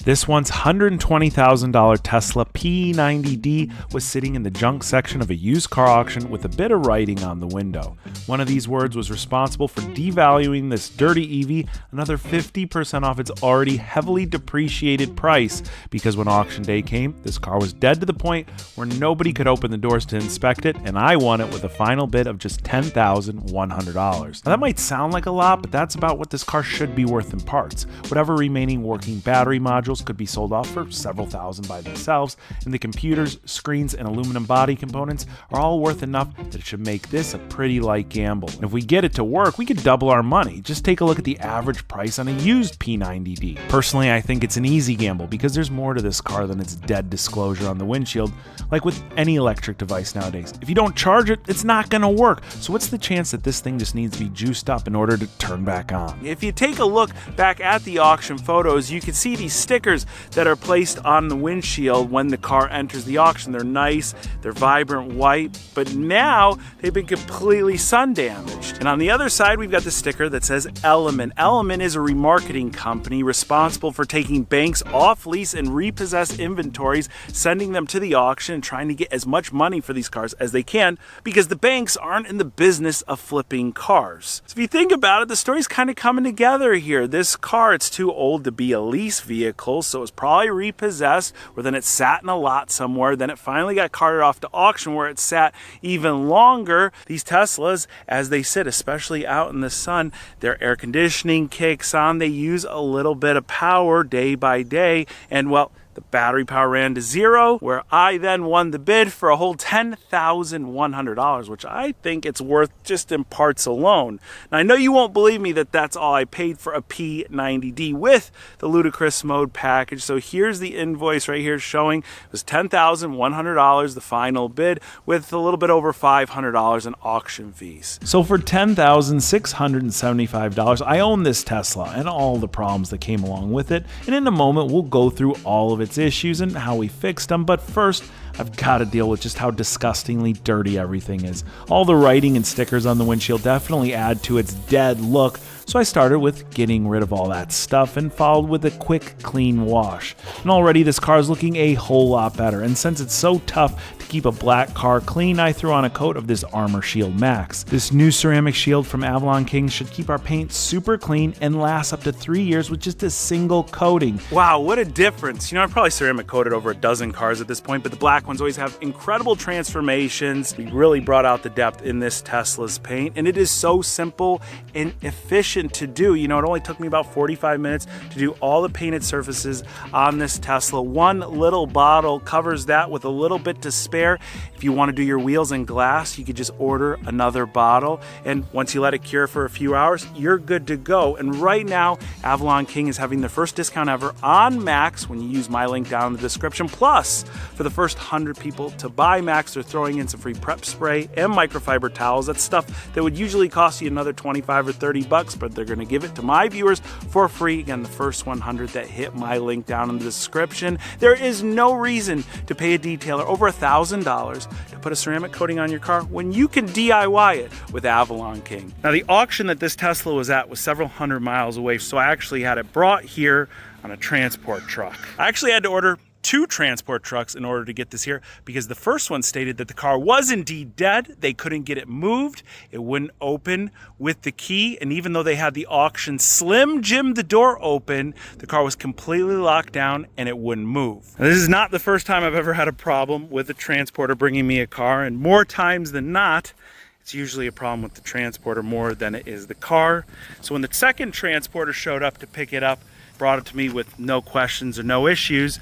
This once $120,000 Tesla P90D was sitting in the junk section of a used car auction with a bit of writing on the window. One of these words was responsible for devaluing this dirty EV another 50% off its already heavily depreciated price, because when auction day came, this car was dead to the point where nobody could open the doors to inspect it, and I won it with a final bid of just $10,100. Now that might sound like a lot, but that's about what this car should be worth in parts. Whatever remaining working battery modules could be sold off for several thousand by themselves, and the computers, screens, and aluminum body components are all worth enough that it should make this a pretty light gamble. And if we get it to work, we could double our money. Just take a look at the average price on a used P90D. Personally, I think it's an easy gamble because there's more to this car than its dead disclosure on the windshield. Like with any electric device nowadays, if you don't charge it, it's not going to work. So what's the chance that this thing just needs to be juiced up in order to turn back on? If you take a look back at the auction photos, you can see these stickers that are placed on the windshield when the car enters the auction. They're nice, they're vibrant white, but now they've been completely sun damaged. And on the other side, we've got the sticker that says Element. Element is a remarketing company responsible for taking banks off lease and repossessed inventories, sending them to the auction and trying to get as much money for these cars as they can, because the banks aren't in the business of flipping cars. So if you think about it, the story's kind of coming together here. This car, it's too old to be a lease vehicle, so it's probably repossessed, or then it sat in a lot somewhere, then it finally got carted off to auction where it sat even longer. These Teslas, as they sit, especially out in the sun, their air conditioning kicks on, they use a little bit of power day by day, and well, the battery power ran to zero, where I then won the bid for a whole $10,100, which I think it's worth just in parts alone. Now, I know you won't believe me that that's all I paid for a P90D with the ludicrous mode package. So here's the invoice right here showing it was $10,100, the final bid, with a little bit over $500 in auction fees. So for $10,675, I own this Tesla and all the problems that came along with it. And in a moment, we'll go through all of its issues and how we fixed them, but first I've got to deal with just how disgustingly dirty everything is. All the writing and stickers on the windshield definitely add to its dead look, so I started with getting rid of all that stuff and followed with a quick clean wash. And already this car is looking a whole lot better, and since it's so tough to keep a black car clean, I threw on a coat of this Armor Shield Max. This new ceramic shield from Avalon King should keep our paint super clean and last up to 3 years with just a single coating. Wow, what a difference. You know, I've probably ceramic coated over a dozen cars at this point, but the black ones always have incredible transformations. We really brought out the depth in this Tesla's paint, and it is so simple and efficient to do. You know, it only took me about 45 minutes to do all the painted surfaces on this Tesla. One little bottle covers that with a little bit to spare. If you want to do your wheels in glass, you could just order another bottle, and once you let it cure for a few hours, you're good to go. And right now, Avalon King is having their first discount ever on Max when you use my link down in the description. Plus, for the first 100 people to buy Max, they're throwing in some free prep spray and microfiber towels. That's stuff that would usually cost you another 25 or 30 bucks, but they're going to give it to my viewers for free. Again, the first 100 that hit my link down in the description. There is no reason to pay a detailer over $1,000 to put a ceramic coating on your car when you can DIY it with Avalon King. Now, the auction that this Tesla was at was several hundred miles away, so I actually had it brought here on a transport truck. I actually had to order 2 transport trucks in order to get this here, because the first one stated that the car was indeed dead. They couldn't get it moved. It wouldn't open with the key. And even though they had the auction Slim Jim the door open, the car was completely locked down and it wouldn't move. Now, this is not the first time I've ever had a problem with a transporter bringing me a car, and more times than not, it's usually a problem with the transporter more than it is the car. So when the second transporter showed up to pick it up, brought it to me with no questions or no issues,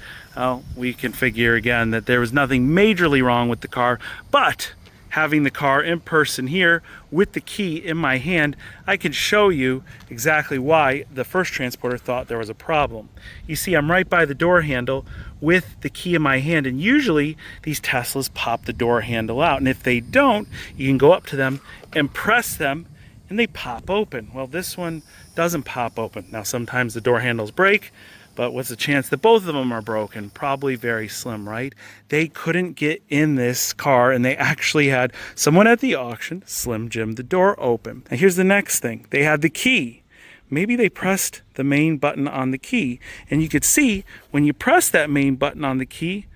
we can figure again that there was nothing majorly wrong with the car. But having the car in person here with the key in my hand, I can show you exactly why the first transporter thought there was a problem. You see, I'm right by the door handle with the key in my hand, and usually these Teslas pop the door handle out, and if they don't, you can go up to them and press them and they pop open. Well, this one doesn't pop open. Now, sometimes the door handles break, but what's the chance that both of them are broken? Probably very slim, right? They couldn't get in this car, and they actually had someone at the auction Slim Jim the door open. And here's the next thing. They had the key, maybe they pressed the main button on the key. And you could see when you press that main button on the key,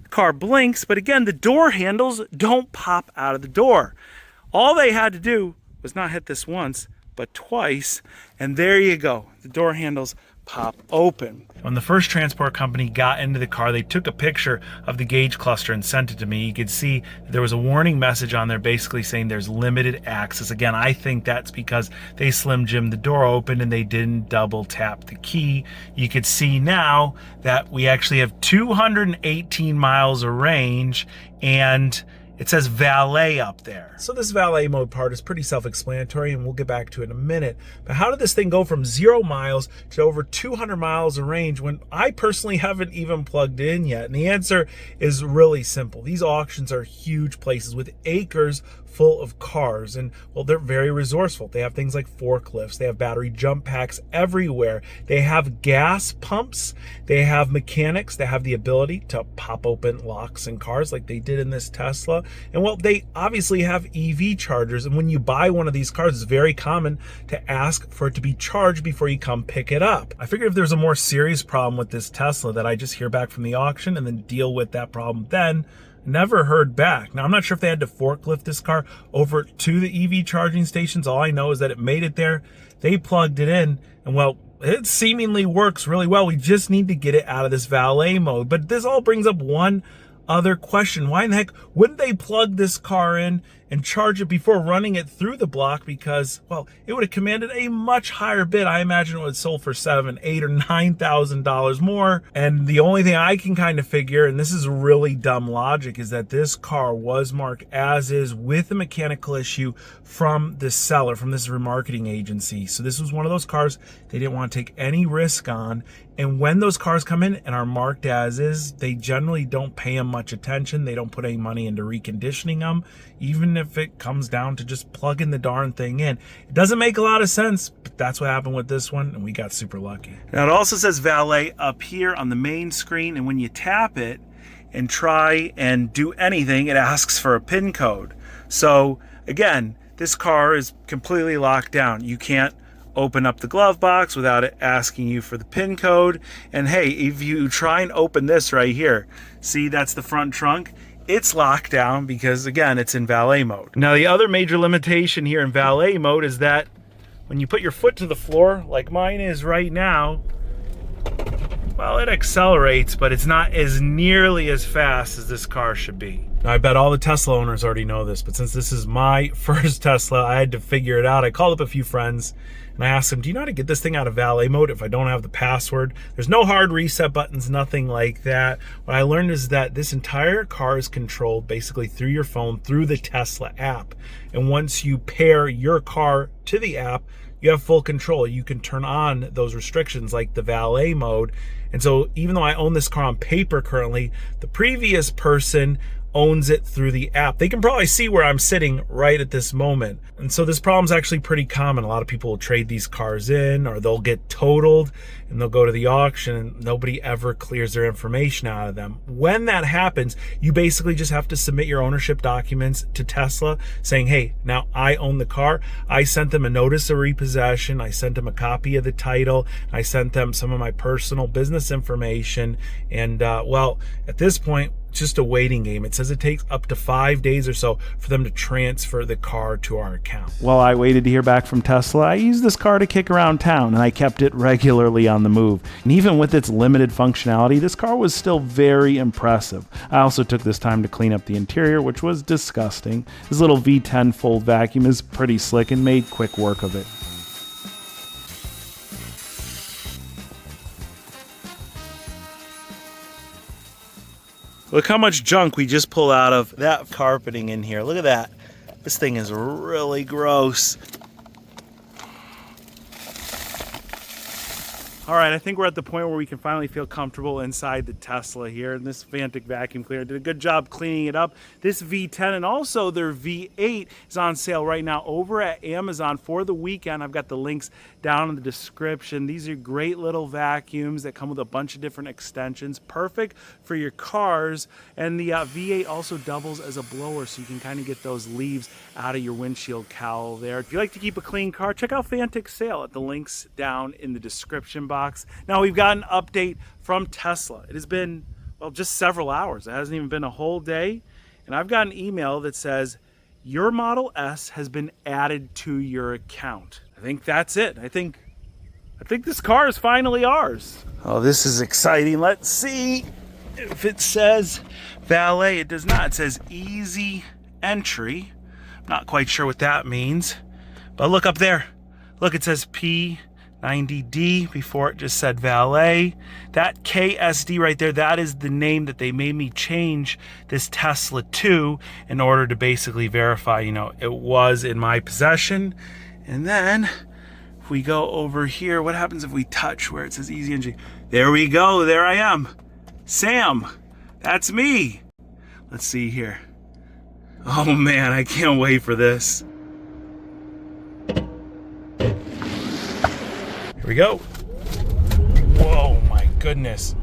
the car blinks, but again, the door handles don't pop out of the door. All they had to do was not hit this once, but twice, and there you go. The door handles pop open. When the first transport company got into the car, they took a picture of the gauge cluster and sent it to me. You could see there was a warning message on there basically saying there's limited access. Again, I think that's because they Slim Jim the door open and they didn't double tap the key. You could see now that we actually have 218 miles of range, and it says valet up there. So this valet mode part is pretty self-explanatory, and we'll get back to it in a minute. But how did this thing go from 0 miles to over 200 miles of range when I personally haven't even plugged it in yet? And the answer is really simple. These auctions are huge places with acres full of cars, and well, they're very resourceful. They have things like forklifts, they have battery jump packs everywhere, they have gas pumps, they have mechanics that have the ability to pop open locks in cars like they did in this Tesla. And well, they obviously have EV chargers, and when you buy one of these cars, it's very common to ask for it to be charged before you come pick it up. I figured if there's a more serious problem with this Tesla that I just hear back from the auction and then deal with that problem then. Never heard back. Now, I'm not sure if they had to forklift this car over to the EV charging stations. All I know is that it made it there. They plugged it in, and well, it seemingly works really well. We just need to get it out of this valet mode. But this all brings up one other question. Why in the heck wouldn't they plug this car in and charge it before running it through the block? Because, well, it would have commanded a much higher bid. I imagine it would have sold for $7,000, $8,000, or $9,000 more. And the only thing I can kind of figure, and this is really dumb logic, is that this car was marked as is with a mechanical issue from the seller, from this remarketing agency. So this was one of those cars they didn't want to take any risk on. And when those cars come in and are marked as is, they generally don't pay them much attention. They don't put any money into reconditioning them, even if it comes down to just plugging the darn thing in. It doesn't make a lot of sense, but that's what happened with this one, and we got super lucky. Now, it also says valet up here on the main screen, and when you tap it and try and do anything, it asks for a PIN code. So, again, this car is completely locked down. You can't open up the glove box without it asking you for the PIN code. And hey, if you try and open this right here, see, that's the front trunk. It's locked down because, again, it's in valet mode. Now, the other major limitation here in valet mode is that when you put your foot to the floor, like mine is right now, well, it accelerates, but it's not as nearly as fast as this car should be. Now, I bet all the Tesla owners already know this, but since this is my first Tesla, I had to figure it out. I called up a few friends and I asked them, do you know how to get this thing out of valet mode if I don't have the password? There's no hard reset buttons, nothing like that. What I learned is that this entire car is controlled basically through your phone, through the Tesla app. And once you pair your car to the app, you have full control. You can turn on those restrictions like the valet mode. And so even though I own this car on paper currently, the previous person owns it through the app. They can probably see where I'm sitting right at this moment. And so this problem's actually pretty common. A lot of people will trade these cars in, or they'll get totaled and they'll go to the auction and nobody ever clears their information out of them. When that happens, you basically just have to submit your ownership documents to Tesla saying, hey, now I own the car. I sent them a notice of repossession. I sent them a copy of the title. I sent them some of my personal business information. And well, at this point, just a waiting game. It says it takes up to 5 days or so for them to transfer the car to our account. While I waited to hear back from Tesla, I used this car to kick around town, and I kept it regularly on the move. And even with its limited functionality, this car was still very impressive. I also took this time to clean up the interior, which was disgusting. This little V10 fold vacuum is pretty slick and made quick work of it. Look how much junk we just pulled out of that carpeting in here. Look at that. This thing is really gross. All right, I think we're at the point where we can finally feel comfortable inside the Tesla here. And this Vantic vacuum cleaner did a good job cleaning it up. This V10 and also their V8 is on sale right now over at Amazon for the weekend. I've got the links down in the description. These are great little vacuums that come with a bunch of different extensions, perfect for your cars. And the V8 also doubles as a blower, so you can kind of get those leaves out of your windshield cowl there. If you like to keep a clean car, check out Vantic's sale at the links down in the description box. Now we've got an update from Tesla. It has been, well, just several hours. It hasn't even been a whole day. And I've got an email that says, your Model S has been added to your account. I think that's it. I think this car is finally ours. Oh, this is exciting. Let's see if it says valet. It does not. It says easy entry. I'm not quite sure what that means. But look up there. Look, it says P90D before it just said valet. That KSD right there, that is the name that they made me change this Tesla to in order to basically verify, it was in my possession. And then if we go over here, what happens if we touch where it says easy entry? There we go. There I am. Sam, that's me. Let's see here. Oh man, I can't wait for this. Here we go. Whoa, my goodness.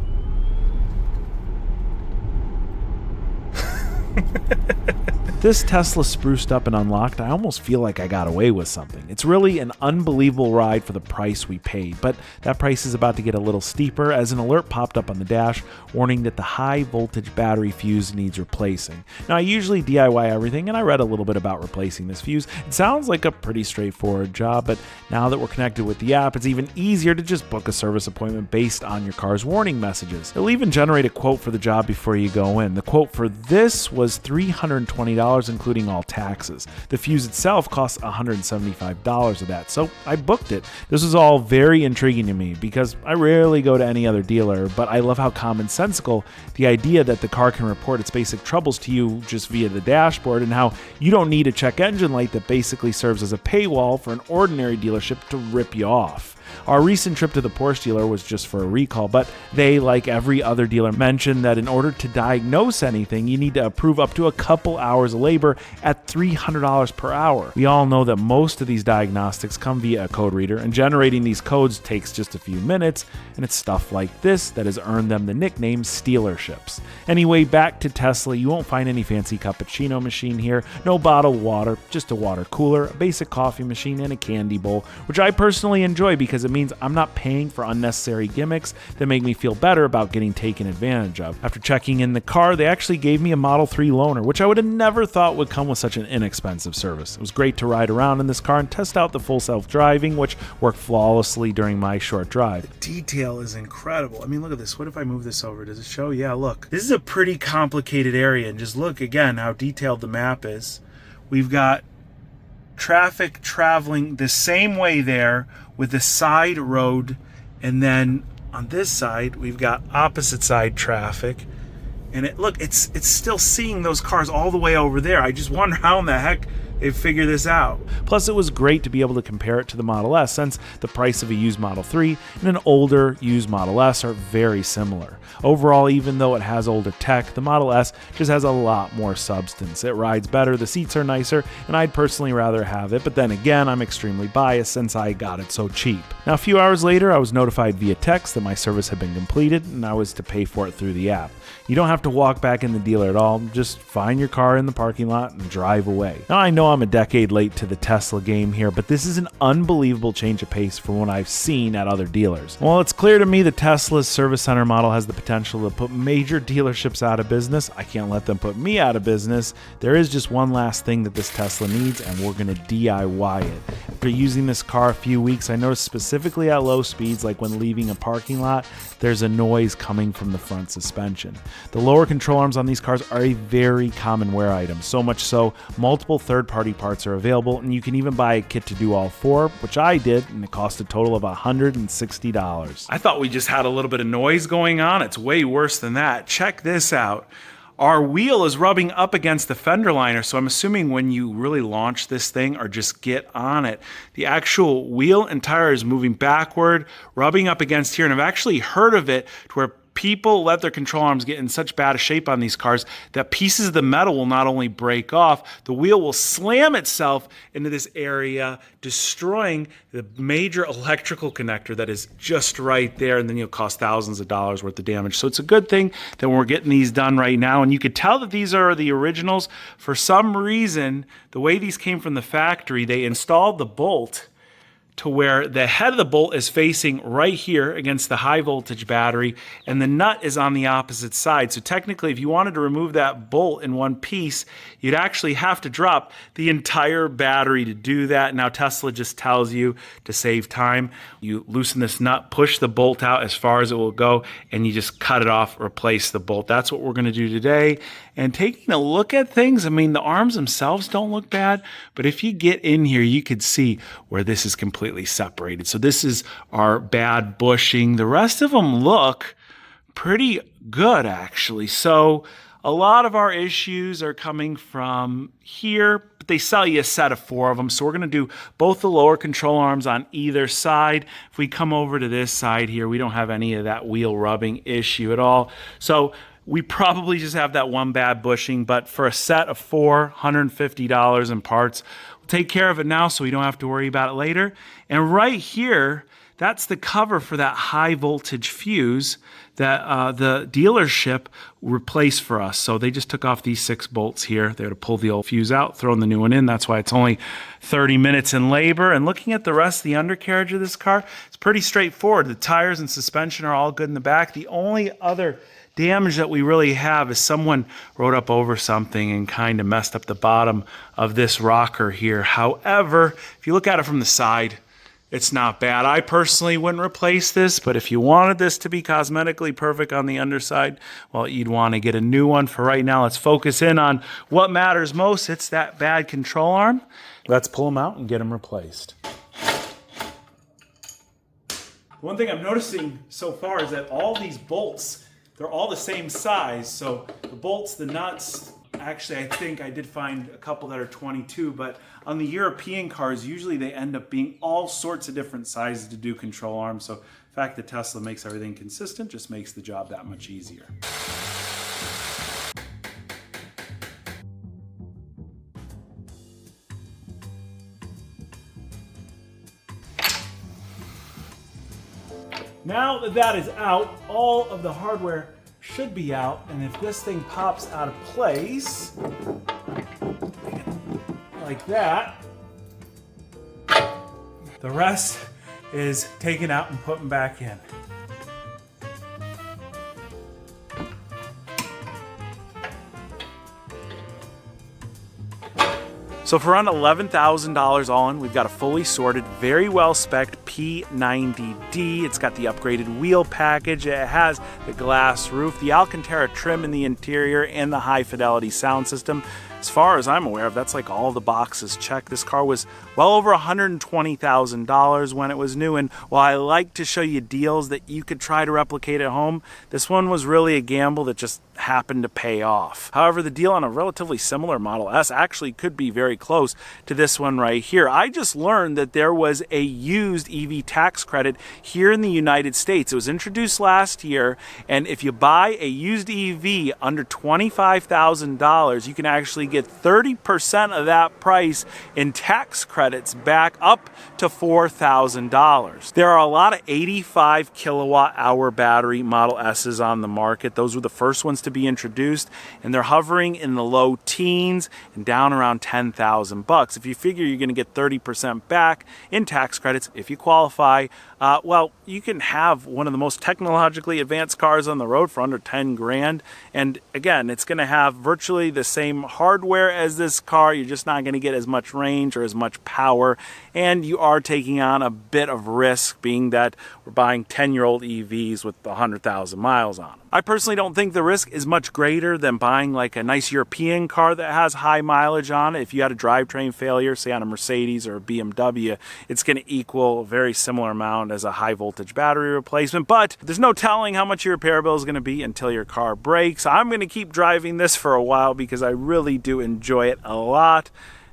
This Tesla spruced up and unlocked, I almost feel like I got away with something. It's really an unbelievable ride for the price we paid, but that price is about to get a little steeper as an alert popped up on the dash warning that the high voltage battery fuse needs replacing. Now I usually DIY everything and I read a little bit about replacing this fuse. It sounds like a pretty straightforward job, but now that we're connected with the app, it's even easier to just book a service appointment based on your car's warning messages. It'll even generate a quote for the job before you go in. The quote for this was $320, including all taxes. The fuse itself costs $175 of that, so I booked it. This was all very intriguing to me because I rarely go to any other dealer, but I love how commonsensical the idea that the car can report its basic troubles to you just via the dashboard, and how you don't need a check engine light that basically serves as a paywall for an ordinary dealership to rip you off. Our recent trip to the Porsche dealer was just for a recall, but they, like every other dealer, mentioned that in order to diagnose anything, you need to approve up to a couple hours of labor at $300 per hour. We all know that most of these diagnostics come via a code reader, and generating these codes takes just a few minutes, and it's stuff like this that has earned them the nickname Stealerships. Anyway, back to Tesla. You won't find any fancy cappuccino machine here, no bottled water, just a water cooler, a basic coffee machine, and a candy bowl, which I personally enjoy because it means I'm not paying for unnecessary gimmicks that make me feel better about getting taken advantage of. After checking in the car, they actually gave me a Model 3 loaner, which I would have never thought would come with such an inexpensive service. It was great to ride around in this car and test out the full self-driving, which worked flawlessly during my short drive. The detail is incredible. I mean, look at this. What if I move this over? Does it show? Yeah, look. This is a pretty complicated area, and just look again how detailed the map is. We've got traffic traveling the same way there with the side road, and then on this side we've got opposite side traffic, and it's still seeing those cars all the way over there. I just wonder how in the heck they figure this out. Plus, it was great to be able to compare it to the Model S, since the price of a used Model 3 and an older used Model S are very similar. Overall, even though it has older tech, the Model S just has a lot more substance. It rides better, the seats are nicer, and I'd personally rather have it, but then again, I'm extremely biased since I got it so cheap. Now, a few hours later, I was notified via text that my service had been completed, and I was to pay for it through the app. You don't have to walk back in the dealer at all, just find your car in the parking lot and drive away. Now, I know I'm a decade late to the Tesla game here, but this is an unbelievable change of pace from what I've seen at other dealers. Well, it's clear to me that Tesla's service center model has the potential to put major dealerships out of business. I can't let them put me out of business. There is just one last thing that this Tesla needs, and we're going to DIY it. After using this car a few weeks, I noticed specifically at low speeds, like when leaving a parking lot, there's a noise coming from the front suspension. The lower control arms on these cars are a very common wear item, so much so multiple third-party parts are available, and you can even buy a kit to do all four, which I did, and it cost a total of $160. I thought we just had a little bit of noise going on. It's way worse than that. Check this out. our wheel is rubbing up against the fender liner, so I'm assuming when you really launch this thing or just get on it, the actual wheel and tire is moving backward, rubbing up against here, and I've actually heard of it to where people let their control arms get in such bad shape on these cars that pieces of the metal will not only break off, the wheel will slam itself into this area, destroying the major electrical connector that is just right there, and then you'll cost thousands of dollars worth of damage. So it's a good thing that we're getting these done right now, and you could tell that these are the originals. For some reason, the way these came from the factory, they installed the bolt to where the head of the bolt is facing right here against the high voltage battery, and the nut is on the opposite side. So technically, if you wanted to remove that bolt in one piece, you'd actually have to drop the entire battery to do that. Now Tesla just tells you to save time. You loosen this nut, push the bolt out as far as it will go, and you just cut it off, replace the bolt. That's what we're gonna do today. And taking a look at things, I mean, the arms themselves don't look bad, but if you get in here, you could see where this is completely separated. So this is our bad bushing. The rest of them look pretty good, actually. So a lot of our issues are coming from here, but they sell you a set of 4 of them. So we're going to do both the lower control arms on either side. If we come over to this side here, we don't have any of that wheel rubbing issue at all. So we probably just have that one bad bushing, but for a set of 4, $150 in parts, we'll take care of it now so we don't have to worry about it later. And right here, that's the cover for that high voltage fuse that the dealership replaced for us. So they just took off these 6 bolts here. They had to pull the old fuse out, throw the new one in. That's why it's only 30 minutes in labor. And looking at the rest of the undercarriage of this car, it's pretty straightforward. The tires and suspension are all good in the back. The only other damage that we really have is someone rode up over something and kind of messed up the bottom of this rocker here. However, if you look at it from the side, it's not bad. I personally wouldn't replace this, but if you wanted this to be cosmetically perfect on the underside, well, you'd want to get a new one. For right now, let's focus in on what matters most. It's that bad control arm. Let's pull them out and get them replaced. One thing I'm noticing so far is that all these bolts, they're all the same size. So the bolts, the nuts, actually I think I did find a couple that are 22, but on the European cars, usually they end up being all sorts of different sizes to do control arms. So the fact that Tesla makes everything consistent just makes the job that much easier. Now that that is out, all of the hardware should be out, and if this thing pops out of place, like that, the rest is taken out and put back in. So for around $11,000 all in, we've got a fully sorted, very well spec'd P90D. It's got the upgraded wheel package. It has the glass roof, the Alcantara trim in the interior, and the high fidelity sound system. As far as I'm aware of, that's like all the boxes checked. This car was well over $120,000 when it was new, and while I like to show you deals that you could try to replicate at home, this one was really a gamble that just happened to pay off. However, the deal on a relatively similar Model S actually could be very close to this one right here. I just learned that there was a used EV tax credit here in the United States. It was introduced last year, and if you buy a used EV under $25,000, you can actually get 30% of that price in tax credits back up to $4,000. There are a lot of 85 kilowatt hour battery Model S's on the market. Those were the first ones to be introduced, and they're hovering in the low teens and down around 10,000 bucks. If you figure you're going to get 30% back in tax credits if you qualify, well, you can have one of the most technologically advanced cars on the road for under 10 grand. And again, it's going to have virtually the same hardware as this car. You're just not going to get as much range or as much power. And you are taking on a bit of risk, being that we're buying 10-year-old EVs with 100,000 miles on them. I personally don't think the risk is much greater than buying like a nice European car that has high mileage on it. If you had a drivetrain failure, say on a Mercedes or a BMW, it's going to equal a very similar amount as a high voltage battery replacement, but there's no telling how much your repair bill is going to be until your car breaks. I'm going to keep driving this for a while because I really do enjoy it a lot.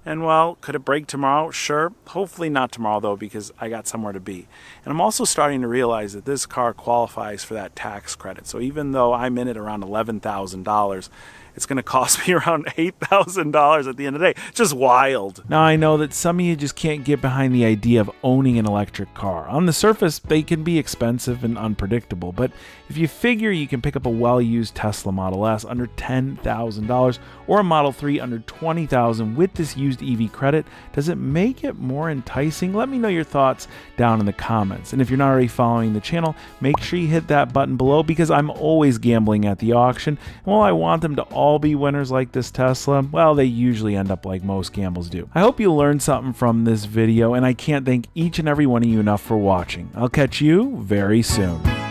And well, could it break tomorrow? Sure. Hopefully not tomorrow though, because I got somewhere to be. And I'm also starting to realize that this car qualifies for that tax credit. So even though I'm in it around $11,000, it's going to cost me around $8,000 at the end of the day. Just wild. Now, I know that some of you just can't get behind the idea of owning an electric car. On the surface, they can be expensive and unpredictable, but if you figure you can pick up a well-used Tesla Model S under $10,000 or a Model 3 under $20,000 with this used EV credit, does it make it more enticing? Let me know your thoughts down in the comments. And if you're not already following the channel, make sure you hit that button below because I'm always gambling at the auction. And while I want them to all be winners like this Tesla, well, they usually end up like most gambles do. I hope you learned something from this video, and I can't thank each and every one of you enough for watching. I'll catch you very soon.